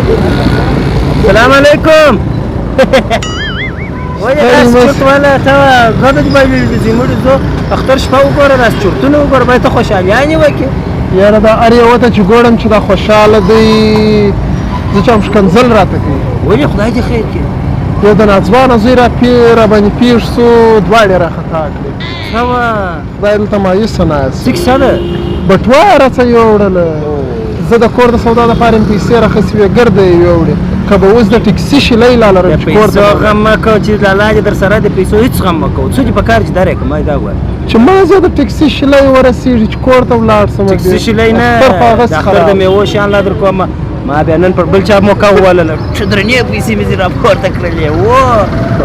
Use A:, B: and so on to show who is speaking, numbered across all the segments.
A: السلام علیکم ولې تاسو چرت والا ته غږ دې باندې زموږ زو اختر شپه وګوره راس چرتونه وګوره باید ته خوشحالیانې وکړې
B: یاره دا هر یوه ته چې ګورم چې دا خوشحاله دی زه چې هم ښکنځل راته کوي
A: ولې خدای دې خیر کړي
B: یو د ناځوانه زوی راباندې پېښ سو دواړې راخطا کړې
A: ښه وه
B: خدای دلته مایوسه ناست
A: څه کیسه ده
B: بټوه راڅه یوړله زه د کور د سودا دپاره مې پیسې راخیستې وې ګرده یې یوړې که به اوس د ټکسي شیلۍ لا لرم چې کور ته
A: غم مه کوه چې لالا دې در سره د پیسو هېڅ غم مه کوه څه دې په کار چې در یې کړه ما دا ووایه
B: چې ما زه د ټکسي شیلۍ ورسېږي چې کور ته ولاړ سم
A: ټکسي شیلۍ نه د اختر د میوو شیان لا در کوم ما بیا نن پر بل چا موقع ووالله ښه درنې پیسې مې ځینې راپورته کړلې و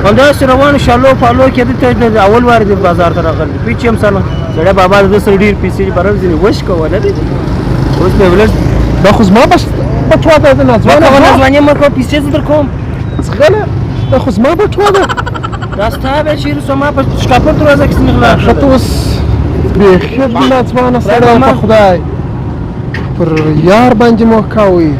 A: همداسې روانو شالو پالو کېده ته اول وار دې بازار ته راغلی پیچ یم سره سړی بابا د ده سره ډېر پیسې برابر ځینې وش کوله دې اوس مې ولس
B: دا خو زما بټوه ده د ناځوانه
A: ناځوانې مه کوه پیسې زه در کوم
B: ځغله دا خو زما بټوه ده
A: دا ستا بیا چېرې سوه ما په شکاپور دروازه کښې ځینې غلا
B: ښه ته اوس بیخي ناځوانه سړی په خدای پر یار باندې موقع وي